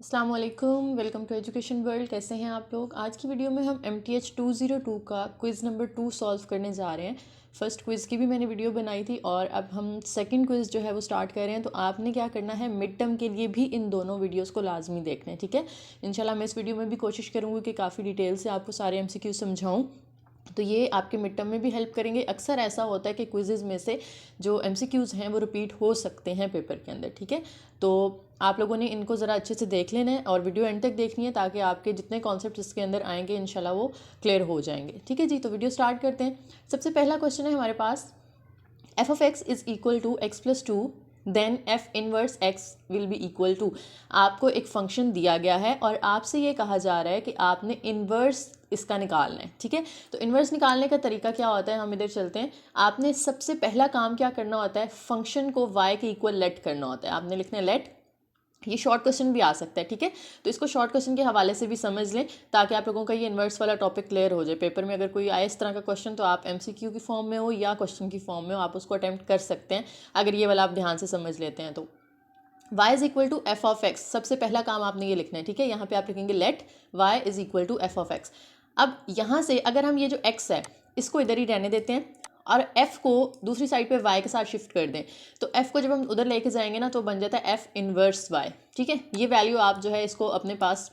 अस्सलाम वालेकुम, welcome to education world. कैसे हैं आप लोग। आज की वीडियो में हम MTH 202 का क्विज़ नंबर 2 सॉल्व करने जा रहे हैं। फर्स्ट क्विज़ की भी मैंने वीडियो बनाई थी और अब हम सेकंड क्विज़ जो है वो स्टार्ट कर रहे हैं। तो आपने क्या करना है, मिड टर्म के लिए भी इन दोनों वीडियोस को लाजमी देखना है, ठीक है। इंशाल्लाह मैं इस वीडियो में भी कोशिश करूँगी कि काफ़ी डिटेल से आपको सारे MCQ समझाऊँ, तो ये आपके मिड टर्म में भी हेल्प करेंगे। अक्सर ऐसा होता है कि क्विज़ेज़ में से जो MCQs हैं वो रिपीट हो सकते हैं पेपर के अंदर, ठीक है। तो आप लोगों ने इनको ज़रा अच्छे से देख लेना है और वीडियो एंड तक देखनी है ताकि आपके जितने कॉन्सेप्ट इसके अंदर आएंगे इंशाल्लाह वो क्लियर हो जाएंगे, ठीक है जी। तो वीडियो स्टार्ट करते हैं। सबसे पहला क्वेश्चन है हमारे पास, F of X is equal to X plus two, then F inverse X will be equal to. आपको एक फंक्शन दिया गया है और आपसे ये कहा जा रहा है कि आपने इनवर्स इसका निकालना है, ठीक है। तो इनवर्स निकालने का तरीका क्या होता है, हम इधर चलते हैं। आपने सबसे पहला काम क्या करना होता है, फंक्शन को y के इक्वल लेट करना होता है। आपने लिखना है लेट, ये शॉर्ट क्वेश्चन भी आ सकता है, ठीक है। तो इसको शॉर्ट क्वेश्चन के हवाले से भी समझ लें ताकि आप लोगों का ये इन्वर्स वाला टॉपिक क्लियर हो जाए। पेपर में अगर कोई आए इस तरह का क्वेश्चन तो आप MCQ की फॉर्म में हो या क्वेश्चन की फॉर्म में हो, आप उसको अटैम्प्ट कर सकते हैं अगर ये वाला आप ध्यान से समझ लेते हैं। तो y is equal to f of x, सबसे पहला काम आपने ये लिखना है, ठीक है। यहाँ पे आप लिखेंगे let y is equal to f of x. अब यहाँ से अगर हम ये जो x है इसको इधर ही रहने देते हैं और f को दूसरी साइड पे y के साथ शिफ्ट कर दें, तो f को जब हम उधर लेके जाएंगे ना तो बन जाता है f इनवर्स y, ठीक है। ये वैल्यू आप जो है इसको अपने पास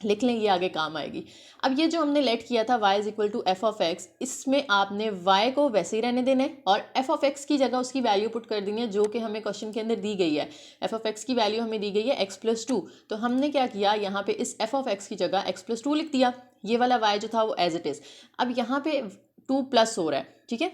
लिख लें, ये आगे काम आएगी। अब ये जो हमने लेट किया था y is equal to f of x, इसमें आपने y को वैसे ही रहने देना है और एफ ऑफ एक्स की जगह उसकी वैल्यू पुट कर देनी है जो कि हमें क्वेश्चन के अंदर दी गई है। एफ ऑफ एक्स की वैल्यू हमें दी गई है x प्लस टू, तो हमने क्या किया, यहाँ पे इस एफ ऑफ एक्स की जगह x प्लस टू लिख दिया। ये वाला y जो था वो एज इट इज़। अब यहाँ पे 2 प्लस हो रहा है, ठीक है।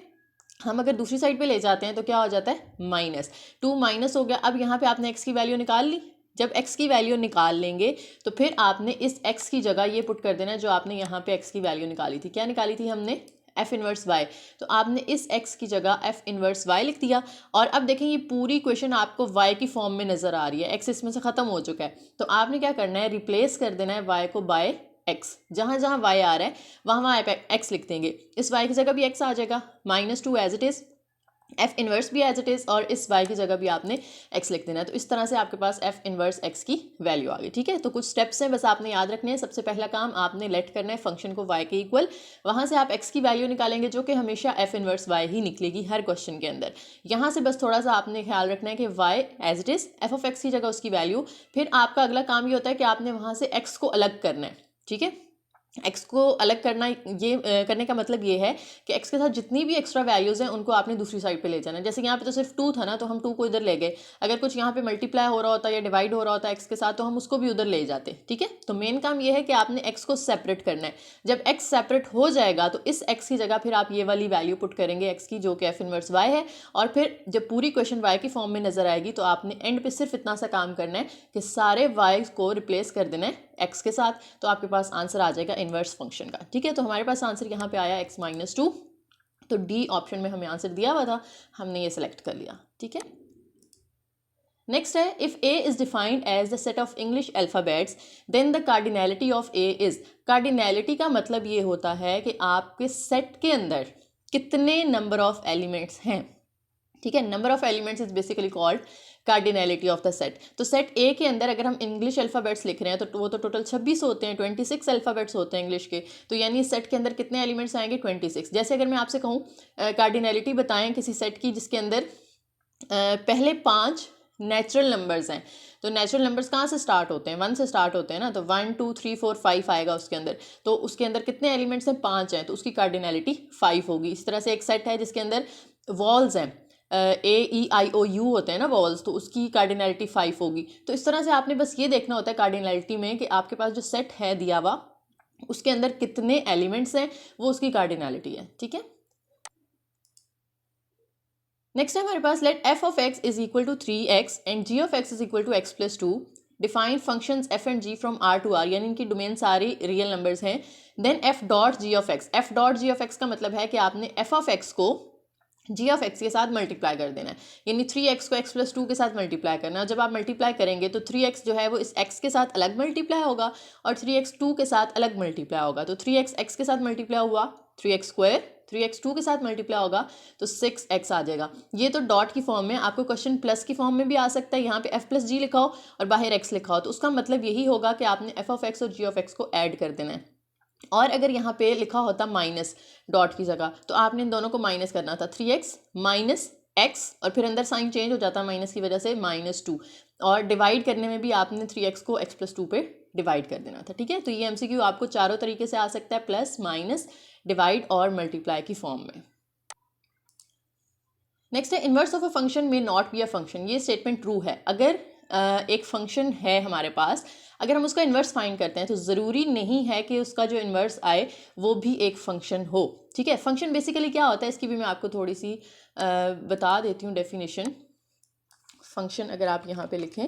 हम अगर दूसरी साइड पे ले जाते हैं तो क्या हो जाता है, माइनस 2 माइनस हो गया। अब यहाँ पे आपने x की वैल्यू निकाल ली। जब x की वैल्यू निकाल लेंगे तो फिर आपने इस x की जगह ये पुट कर देना है जो आपने यहाँ पे x की वैल्यू निकाली थी। क्या निकाली थी हमने, f इनवर्स y, तो आपने इस x की जगह f इनवर्स y लिख दिया। और अब देखें ये पूरी क्वेश्चन आपको y की फॉर्म में नज़र आ रही है, x इसमें से ख़त्म हो चुका है। तो आपने क्या करना है, रिप्लेस कर देना है y को बाय x। जहाँ जहाँ y आ रहा है वहाँ वहाँ x लिख देंगे। इस y की जगह भी x आ जाएगा, -2 as it is, f inverse भी एज इट इज़, और इस y की जगह भी आपने x लिख देना है। तो इस तरह से आपके पास f इनवर्स x की वैल्यू आ गई, ठीक है। तो कुछ स्टेप्स हैं बस आपने याद रखने हैं। सबसे पहला काम आपने लेट करना है फंक्शन को y के इक्वल, वहाँ से आप x की वैल्यू निकालेंगे जो कि हमेशा f इनवर्स y ही निकलेगी हर क्वेश्चन के अंदर। यहाँ से बस थोड़ा सा आपने ख्याल रखना है कि y as it is, f of x की जगह उसकी वैल्यू। फिर आपका अगला काम ये होता है कि आपने वहाँ से x को अलग करना है, ठीक है। x को अलग करना, ये करने का मतलब ये है कि x के साथ जितनी भी एक्स्ट्रा वैल्यूज़ हैं उनको आपने दूसरी साइड पे ले जाना है। जैसे यहाँ पे तो सिर्फ 2 था ना, तो हम 2 को इधर ले गए। अगर कुछ यहाँ पे मल्टीप्लाई हो रहा होता या डिवाइड हो रहा होता x के साथ तो हम उसको भी उधर ले जाते, ठीक है। तो मेन काम ये है कि आपने x को सेपरेट करना है। जब x सेपरेट हो जाएगा तो इस x की जगह फिर आप ये वाली वैल्यू पुट करेंगे x की, जो कि f इनवर्स y है। और फिर जब पूरी क्वेश्चन y की फॉर्म में नजर आएगी तो आपने एंड पे सिर्फ इतना सा काम करना है कि सारे y को रिप्लेस कर देना है x के साथ, तो आपके पास आंसर आ जाएगा इनवर्स फंक्शन का, ठीक है। तो हमारे पास आंसर यहाँ पे आया x-2, तो डी ऑप्शन में हमें आंसर दिया हुआ था, हमने ये सिलेक्ट कर लिया, ठीक है। नेक्स्ट है, if a is defined as the set of English alphabets then the cardinality of a is. Cardinality का मतलब ये होता है कि आपके सेट के अंदर कितने नंबर ऑफ एलिमेंट्स हैं, ठीक है। Number of elements is basically called cardinality of the set. तो सेट ए के अंदर अगर हम इंग्लिश अल्फ़ाबेट्स लिख रहे हैं तो वो तो टोटल 26 होते हैं, 26 अल्फ़ाबेट्स होते हैं इंग्लिश के। तो यानी सेट के अंदर कितने एलिमेंट्स आएंगे, 26। जैसे अगर मैं आपसे कहूँ कार्डिनैलिटी बताएं किसी सेट की जिसके अंदर पहले 5 नेचुरल नंबर्स हैं, तो नेचुरल नंबर्स कहाँ से स्टार्ट होते हैं, 1 से स्टार्ट होते हैं ना। तो 1 2 3 4 5 आएगा उसके अंदर, तो उसके अंदर कितने एलिमेंट्स हैं, 5 हैं, तो उसकी कार्डिनैलिटी 5 होगी। इस तरह से एक सेट है जिसके अंदर वॉल्स हैं, A E I O U होते हैं ना वॉल्स, तो उसकी कार्डिनैलिटी 5 होगी। तो इस तरह से आपने बस ये देखना होता है कार्डिनैलिटी में कि आपके पास जो सेट है दिया हुआ उसके अंदर कितने एलिमेंट्स हैं, वो उसकी कार्डिनैलिटी है, ठीक है। नेक्स्ट है हमारे पास, let f of x is equal to 3x and g of x is equal to x plus 2। Define functions f and g from r to r, यानी इनकी डोमेन सारी रियल नंबर्स हैं। Then f dot g of x, f dot g of x का मतलब है कि आपने f of x को g ऑफ x के साथ मल्टीप्लाई कर देना है, यानी 3x को x प्लस 2 के साथ मल्टीप्लाई करना है। जब आप मल्टीप्लाई करेंगे तो 3x जो है वो इस x के साथ अलग मल्टीप्लाई होगा और 3x 2 के साथ अलग मल्टीप्लाई होगा। तो 3x x के साथ मल्टीप्लाई हुआ 3x स्क्वायर 3x 2 के साथ मल्टीप्लाई होगा तो 6x आ जाएगा। ये तो डॉट की फॉर्म में, आपको क्वेश्चन प्लस की फॉर्म में भी आ सकता है, यहाँ पे f प्लस जी लिखा हो और बाहर x लिखा हो, तो उसका मतलब यही होगा कि आपने f ऑफ x और g ऑफ x को ऐड कर देना है। और अगर यहाँ पे लिखा होता माइनस डॉट की जगह, तो आपने इन दोनों को माइनस करना था, 3x माइनस x, और फिर अंदर साइन चेंज हो जाता माइनस की वजह से -2, और डिवाइड करने में भी आपने 3x को x प्लस 2 पे डिवाइड कर देना था। ठीक है, तो ये MCQ आपको चारों तरीके से आ सकता है, प्लस, माइनस, डिवाइड और मल्टीप्लाई की फॉर्म में। नेक्स्ट है इनवर्स ऑफ अ फंक्शन में नॉट बी अ फंक्शन। ये स्टेटमेंट ट्रू है। अगर एक फंक्शन है हमारे पास, अगर हम उसका इन्वर्स फाइंड करते हैं तो ज़रूरी नहीं है कि उसका जो इन्वर्स आए वो भी एक फंक्शन हो। ठीक है, फंक्शन बेसिकली क्या होता है इसकी भी मैं आपको थोड़ी सी बता देती हूँ डेफिनेशन। फंक्शन अगर आप यहाँ पे लिखें,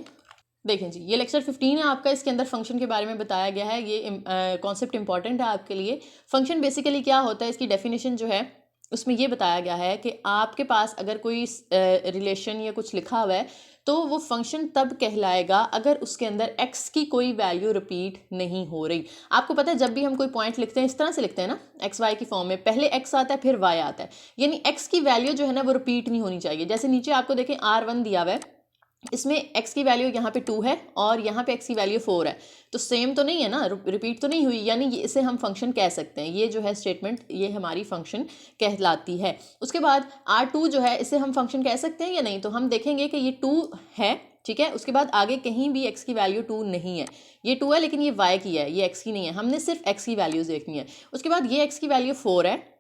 देखें जी, ये लेक्चर 15 है आपका, इसके अंदर फंक्शन के बारे में बताया गया है। ये कॉन्सेप्ट इंपॉर्टेंट है आपके लिए। फंक्शन बेसिकली क्या होता है, इसकी डेफिनेशन जो है उसमें ये बताया गया है कि आपके पास अगर कोई रिलेशन या कुछ लिखा हुआ है तो वो फंक्शन तब कहलाएगा अगर उसके अंदर x की कोई वैल्यू रिपीट नहीं हो रही। आपको पता है जब भी हम कोई पॉइंट लिखते हैं इस तरह से लिखते हैं ना, एक्स वाई की फॉर्म में, पहले x आता है फिर y आता है, यानी x की वैल्यू जो है ना वो रिपीट नहीं होनी चाहिए। जैसे नीचे आपको देखें R1 दिया हुआ है, इसमें x की वैल्यू यहाँ पे 2 है और यहाँ पे x की वैल्यू 4 है, तो सेम तो नहीं है ना, रिपीट तो नहीं हुई, यानी इसे हम फंक्शन कह सकते हैं। ये जो है स्टेटमेंट, ये हमारी फंक्शन कहलाती है। उसके बाद R2 जो है, इसे हम फंक्शन कह सकते हैं या नहीं, तो हम देखेंगे कि ये 2 है। ठीक है, उसके बाद आगे कहीं भी x की वैल्यू 2 नहीं है, ये 2 है लेकिन ये y की है, ये x की नहीं है, हमने सिर्फ x की वैल्यूज देखनी है। उसके बाद ये x की वैल्यू 4 है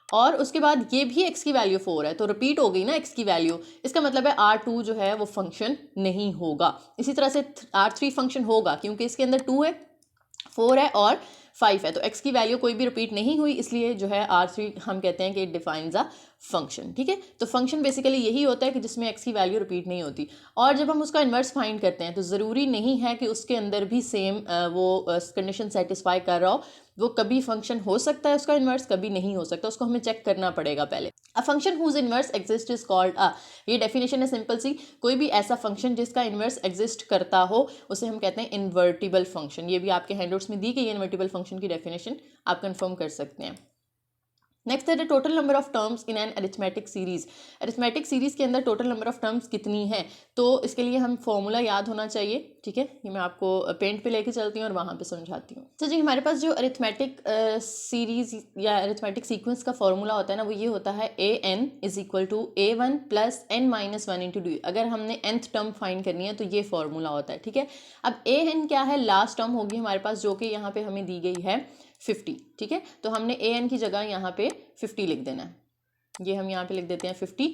और उसके बाद ये भी x की वैल्यू 4 है, तो रिपीट हो गई ना x की वैल्यू, इसका मतलब है R2 जो है वो फंक्शन नहीं होगा। इसी तरह से R3 फंक्शन होगा क्योंकि इसके अंदर 2 है, 4 है और 5 है, तो x की वैल्यू कोई भी रिपीट नहीं हुई, इसलिए जो है R3 हम कहते हैं कि इट डिफाइंस अ फंक्शन। ठीक है, तो फंक्शन बेसिकली यही होता है कि जिसमें x की वैल्यू रिपीट नहीं होती। और जब हम उसका इन्वर्स फाइंड करते हैं तो ज़रूरी नहीं है कि उसके अंदर भी सेम वो कंडीशन सेटिस्फाई कर रहा हो, वो कभी फंक्शन हो सकता है उसका इन्वर्स, कभी नहीं हो सकता, उसको हमें चेक करना पड़ेगा पहले। A function whose inverse exist is called a, ये डेफिनेशन है सिंपल सी, कोई भी ऐसा फंक्शन जिसका इन्वर्स एग्जिस्ट करता हो उसे हम कहते हैं इन्वर्टिबल फंक्शन। ये भी आपके हैंडआउट्स में दी गई है इन्वर्टिबल फंक्शन की डेफिनेशन, आप कंफर्म कर सकते हैं। नेक्स्ट है the total number of terms in an arithmetic series. Arithmetic series के अंदर टोटल नंबर ऑफ टर्म्स कितनी है, तो इसके लिए हम फॉर्मूला याद होना चाहिए। ठीक है, ये मैं आपको पेंट पे लेके चलती हूँ और वहाँ पे समझाती हूँ। तो जी हमारे पास जो अरिथमेटिक सीरीज या अरिथमेटिक सीक्वेंस का फॉर्मूला होता है ना, वो ये होता है an is equal to a1 plus n-1 into d. अगर हमने nth टर्म फाइंड करनी है तो ये फॉर्मूला होता है। ठीक है, अब an क्या है, लास्ट टर्म होगी हमारे पास जो कि यहाँ पे हमें दी गई है 50। ठीक है, तो हमने an की जगह यहाँ पे 50 लिख देना है, ये हम यहाँ पे लिख देते हैं 50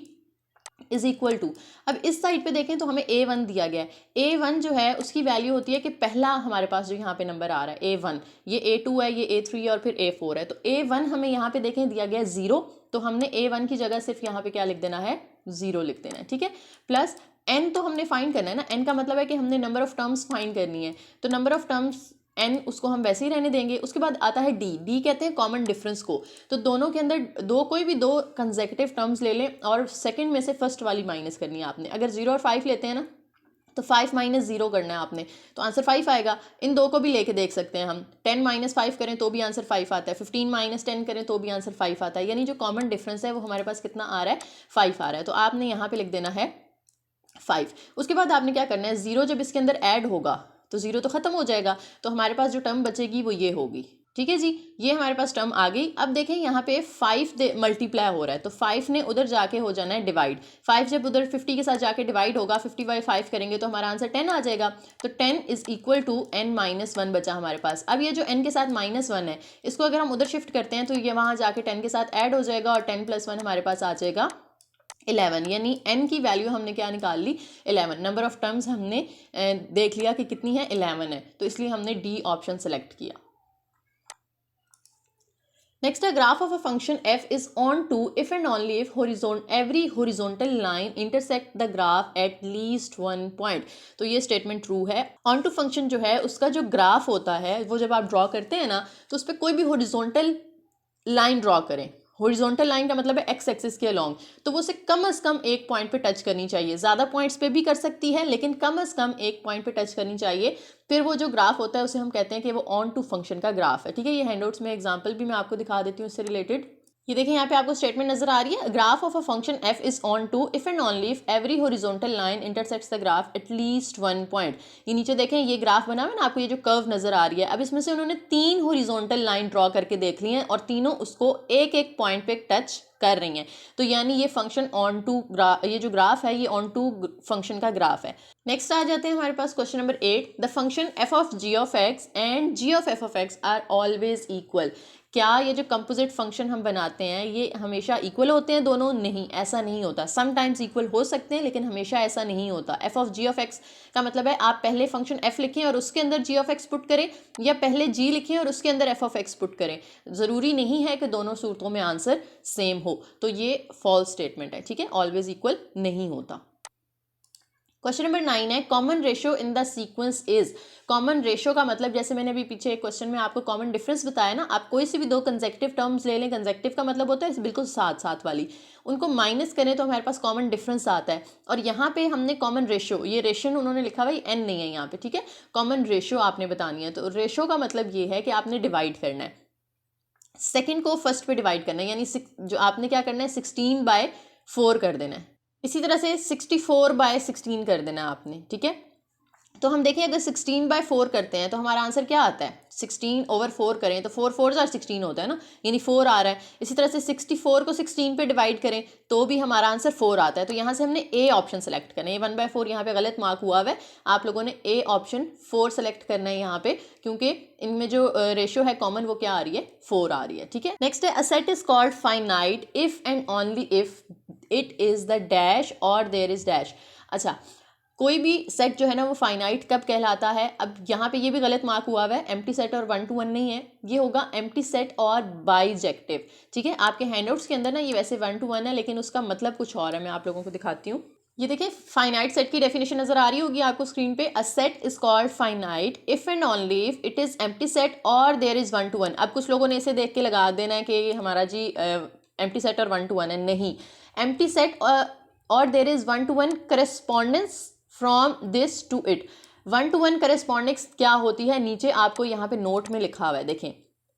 इज इक्वल टू, अब इस साइड पे देखें तो हमें a1 दिया गया है। a1 जो है उसकी वैल्यू होती है कि पहला हमारे पास जो यहाँ पे नंबर आ रहा है a1, ये a2 है, ये a3 है और फिर a4 है, तो a1 हमें यहाँ पे देखें दिया गया 0, तो हमने a1 की जगह सिर्फ यहाँ पे क्या लिख देना है, 0 लिख देना है। ठीक है, प्लस n तो हमने फाइंड करना है ना, n का मतलब है कि हमने नंबर ऑफ टर्म्स फाइंड करनी है, तो नंबर ऑफ टर्म्स n उसको हम वैसे ही रहने देंगे। उसके बाद आता है d कहते हैं कॉमन डिफरेंस को, तो दोनों के अंदर कोई भी दो कंसेक्यूटिव टर्म्स ले लें और सेकंड में से फर्स्ट वाली माइनस करनी है आपने। अगर 0 और 5 लेते हैं ना तो 5 माइनस 0 करना है आपने, तो आंसर 5 आएगा। इन दो को भी लेके देख सकते हैं हम, 10 माइनस 5 करें तो भी आंसर 5 आता है, 15 माइनस 10 करें तो भी आंसर 5 आता है, यानी जो कॉमन डिफरेंस है वो हमारे पास कितना आ रहा है, 5 आ रहा है, तो आपने यहाँ पे लिख देना है 5। उसके बाद आपने क्या करना है, 0 जब इसके अंदर ऐड होगा तो 0 तो खत्म हो जाएगा, तो हमारे पास जो टर्म बचेगी वो ये होगी। ठीक है जी, ये हमारे पास टर्म आ गई। अब देखें यहाँ पे 5 मल्टीप्लाई हो रहा है, तो 5 ने उधर जाके हो जाना है डिवाइड। 5 जब उधर 50 के साथ जाके डिवाइड होगा, 50/5 करेंगे तो हमारा आंसर 10 आ जाएगा, तो 10 इज इक्वल टू n-1 बचा हमारे पास। अब ये जो n के साथ -1 है, इसको अगर हम उधर शिफ्ट करते हैं तो ये वहाँ जाके 10 के साथ ऐड हो जाएगा और 10 + 1 हमारे पास आ जाएगा 11, यानी n की वैल्यू हमने क्या निकाल ली, 11। नंबर ऑफ टर्म्स हमने देख लिया कि कितनी है, 11 है, तो इसलिए हमने डी ऑप्शन सेलेक्ट किया। नेक्स्ट है graph of a function f is onto if and only if every horizontal line intersect the graph at least 1 point. तो ये स्टेटमेंट ट्रू है। ऑन टू फंक्शन जो है उसका जो ग्राफ होता है वो जब आप ड्रॉ करते हैं ना, तो उस पर कोई भी हॉरिजॉन्टल लाइन ड्रॉ करें, हॉरिजॉन्टल लाइन का मतलब है एक्स एक्सिस के अलोंग, तो वो उसे कम से कम एक पॉइंट पे टच करनी चाहिए। ज़्यादा पॉइंट्स पे भी कर सकती है लेकिन कम से कम एक पॉइंट पे टच करनी चाहिए, फिर वो जो ग्राफ होता है उसे हम कहते हैं कि वो ऑन टू फंक्शन का ग्राफ है। ठीक है, ये हैंडआउट्स में एग्जांपल भी मैं आपको दिखा देती हूँ इससे रिलेटेड। ये देखें यहाँ पे आपको स्टेटमेंट नजर आ रही है, graph of a function f is onto if and only if every horizontal line intersects the graph at least one point. ये नीचे देखें ये ग्राफ बना हुआ है ना, आपको ये जो कर्व नजर आ रही है, अब इसमें से उन्होंने 3 हॉरिजॉन्टल लाइन ड्रॉ करके देख ली हैं और तीनों उसको एक एक पॉइंट पे टच कर रही हैं, तो यानी ये फंक्शन ऑन टू ये जो ग्राफ है ये ऑन टू फंक्शन का ग्राफ है। नेक्स्ट आ जाते हैं हमारे पास question number 8, the function f of g of x and g of f of x are always equal. क्या ये जो कंपोजिट फंक्शन हम बनाते हैं ये हमेशा इक्वल होते हैं दोनों? नहीं, ऐसा नहीं होता। समटाइम्स इक्वल हो सकते हैं लेकिन हमेशा ऐसा नहीं होता। f of g of x का मतलब है आप पहले फंक्शन f लिखें और उसके अंदर g ऑफ x पुट करें, या पहले g लिखें और उसके अंदर f ऑफ x पुट करें। ज़रूरी नहीं है कि दोनों सूरतों में आंसर सेम हो, तो ये फॉल्स स्टेटमेंट है, ठीक है, ऑलवेज इक्वल नहीं होता। क्वेश्चन नंबर 9 है, common ratio in the sequence is. Common ratio का मतलब, जैसे मैंने अभी पीछे एक क्वेश्चन में आपको कॉमन डिफरेंस बताया ना, आप कोई सी भी दो कंसेक्टिव टर्म्स ले लें, कंसेक्टिव का मतलब होता है बिल्कुल साथ साथ वाली, उनको माइनस करें तो हमारे पास कॉमन डिफरेंस आता है। और यहाँ पे हमने कॉमन रेशियो, ये रेशियो उन्होंने लिखा हुआ है, n नहीं है यहाँ पे, ठीक है, कॉमन रेशियो आपने बतानी है। तो रेशियो का मतलब ये है कि आपने डिवाइड करना है, सेकेंड को फर्स्ट पे डिवाइड करना है, यानी जो आपने क्या करना है 16/4 कर देना है, इसी तरह से 64/16 कर देना है आपने, ठीक है। तो हम देखें अगर 16/4 करते हैं तो हमारा आंसर क्या आता है, 16/4 करें तो 4 4 16 होता है ना, यानी 4 आ रहा है। इसी तरह से 64 को 16 पे डिवाइड करें तो भी हमारा आंसर 4 आता है। तो यहाँ से हमने ए ऑप्शन सेलेक्ट करना है, 1/4 यहाँ पे गलत मार्क हुआ है, आप लोगों ने ए ऑप्शन 4 सेलेक्ट करना है यहाँ पे, क्योंकि इनमें जो रेशियो है कॉमन वो क्या आ रही है, 4 आ रही है, ठीक है। नेक्स्ट है, a set is called finite if and only if it is the dash और देयर इज डैश। अच्छा, कोई भी सेट जो है ना वो फाइनाइट कब कहलाता है? अब यहाँ पे ये भी गलत मार्क हुआ है, एम्प्टी सेट और 1 to 1 नहीं है, ये होगा एम्प्टी सेट और बाइजेक्टिव, ठीक है। आपके हैंडआउट्स के अंदर ना ये वैसे 1 to 1 है लेकिन उसका मतलब कुछ और है, मैं आप लोगों को दिखाती हूँ। ये देखिए फाइनाइट सेट की डेफिनेशन नजर आ रही होगी आपको स्क्रीन पे, a set is called finite if and only if it is empty set और देयर इज 1 to 1। अब कुछ लोगों ने इसे देख के लगा देना है कि हमारा जी एम्प्टी सेट और 1 to 1 है, नहीं, एम्प्टी सेट और there is 1 to 1 correspondence from this to it. 1 to 1 correspondence क्या होती है, नीचे आपको यहाँ पे नोट में लिखा हुआ है, देखें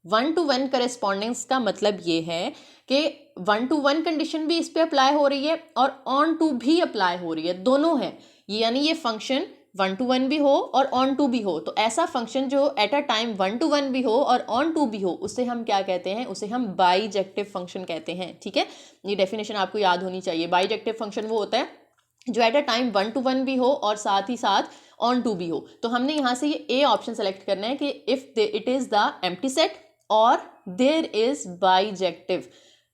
1 to 1 करस्पॉन्डेंस का मतलब ये है कि 1 to 1 कंडीशन भी इस पे अप्लाई हो रही है और ऑन टू भी अप्लाई हो रही है, दोनों है, यानी ये फंक्शन 1 to 1 भी हो और ऑन टू भी हो। तो ऐसा फंक्शन जो एट अ टाइम 1 to 1 भी हो और ऑन टू भी हो उसे हम क्या कहते हैं, उसे हम बाइजेक्टिव फंक्शन कहते हैं, ठीक है। ये डेफिनेशन आपको याद होनी चाहिए। बाइजेक्टिव फंक्शन वो होता है जो एट अ टाइम 1 to 1 भी हो और साथ ही साथ ऑन टू भी हो। तो हमने यहाँ से ये ए ऑप्शन सेलेक्ट करना है कि if it is the empty set और देयर इज बाइजेक्टिव,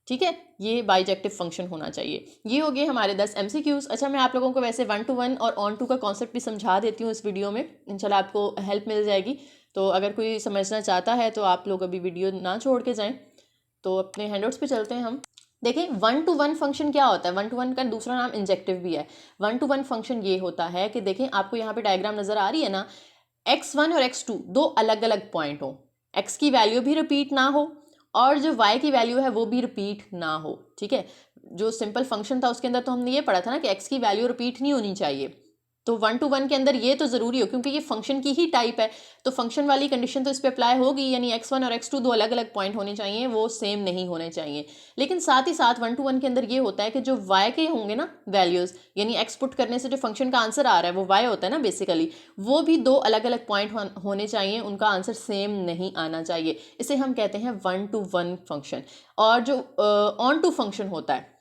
ठीक है, ये बाइजेक्टिव फंक्शन होना चाहिए। ये हो गए हमारे 10 MCQs। अच्छा, मैं आप लोगों को वैसे 1 to 1 और ऑन टू का कॉन्सेप्ट भी समझा देती हूँ इस वीडियो में, इंशाल्लाह आपको हेल्प मिल जाएगी। तो अगर कोई समझना चाहता है तो आप लोग अभी वीडियो ना छोड़ के जाएं। तो अपने हैंडआउट्स पे चलते हैं हम। देखें 1 to 1 फंक्शन क्या होता है, 1 to 1 का दूसरा नाम इंजेक्टिव भी है। 1 to 1 फंक्शन ये होता है कि देखें आपको यहाँ पे डायग्राम नजर आ रही है ना, x1 और x2 दो अलग अलग पॉइंट हो, x की वैल्यू भी रिपीट ना हो और जो y की वैल्यू है वो भी रिपीट ना हो, ठीक है। जो सिंपल फंक्शन था उसके अंदर तो हमने ये पढ़ा था ना कि x की वैल्यू रिपीट नहीं होनी चाहिए, तो 1 to 1 के अंदर ये तो ज़रूरी हो क्योंकि ये फंक्शन की ही टाइप है, तो फंक्शन वाली कंडीशन तो इस पे अप्लाई होगी, यानी x1 और x2 दो अलग अलग पॉइंट होने चाहिए, वो सेम नहीं होने चाहिए। लेकिन साथ ही साथ 1 to 1 के अंदर ये होता है कि जो y के होंगे ना वैल्यूज़, यानी x पुट करने से जो फंक्शन का आंसर आ रहा है वो y होता है ना बेसिकली, वो भी दो अलग अलग पॉइंट होने चाहिए, उनका आंसर सेम नहीं आना चाहिए। इसे हम कहते हैं 1 to 1 फंक्शन। और जो ऑन टू फंक्शन होता है,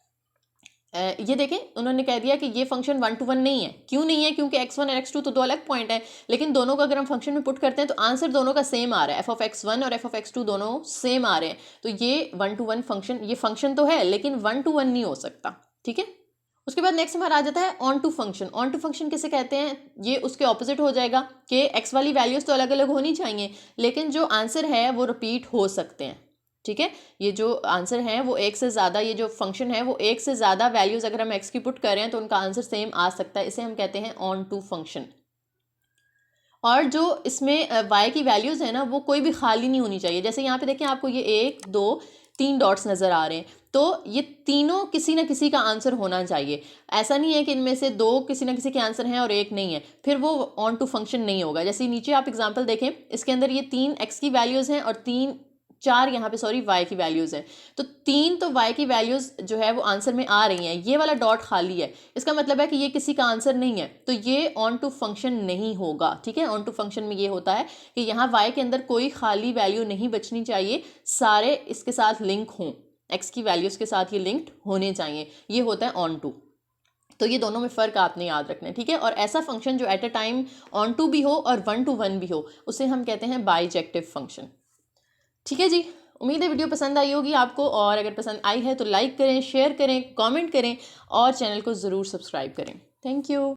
ये देखें उन्होंने कह दिया कि ये फंक्शन 1 to 1 नहीं है। क्यों नहीं है? क्योंकि x1 और x2 तो दो अलग पॉइंट है, लेकिन दोनों का अगर हम फंक्शन में पुट करते हैं तो आंसर दोनों का सेम आ रहा है, f of x1 और f of x2 दोनों सेम आ रहे हैं। तो ये 1 to 1 फंक्शन, ये फंक्शन तो है लेकिन 1 to 1 नहीं हो सकता, ठीक है। उसके बाद नेक्स्ट हमारा आ जाता है onto function. Onto function किसे कहते हैं? ये उसके ऑपोजिट हो जाएगा कि x वाली वैल्यूज़ तो अलग अलग होनी चाहिए लेकिन जो आंसर है वो रिपीट हो सकते हैं, ठीक है। ये जो आंसर है वो एक से ज़्यादा, ये जो फंक्शन है वो एक से ज़्यादा वैल्यूज़ अगर हम x की पुट कर रहे हैं तो उनका आंसर सेम आ सकता है, इसे हम कहते हैं ऑन टू फंक्शन। और जो इसमें y की वैल्यूज़ है ना वो कोई भी खाली नहीं होनी चाहिए। जैसे यहाँ पे देखें आपको ये 1 2 3 डॉट्स नज़र आ रहे हैं, तो ये तीनों किसी ना किसी का आंसर होना चाहिए। ऐसा नहीं है कि इनमें से दो किसी ना किसी के आंसर हैं और एक नहीं है, फिर वो ऑन टू फंक्शन नहीं होगा। जैसे नीचे आप एग्जांपल देखें, इसके अंदर ये 3 x की वैल्यूज़ हैं और 3 4 यहाँ पे सॉरी y की वैल्यूज़ हैं, तो 3 तो y की वैल्यूज़ जो है वो आंसर में आ रही हैं, ये वाला डॉट खाली है, इसका मतलब है कि ये किसी का आंसर नहीं है, तो ये ऑन टू फंक्शन नहीं होगा। ठीक है, ऑन टू फंक्शन में ये होता है कि यहाँ y के अंदर कोई खाली वैल्यू नहीं बचनी चाहिए, सारे इसके साथ लिंक हों, x की वैल्यूज़ के साथ ये लिंक्ड होने चाहिए, ये होता है ऑन टू। तो ये दोनों में फ़र्क आपने याद रखना है। ठीक है, और ऐसा फंक्शन जो at a time onto भी हो और 1 to 1 भी हो, उसे हम कहते हैं बाइजेक्टिव फंक्शन। ठीक है जी, उम्मीद है वीडियो पसंद आई होगी आपको, और अगर पसंद आई है तो लाइक करें, शेयर करें, कमेंट करें और चैनल को ज़रूर सब्सक्राइब करें। Thank you.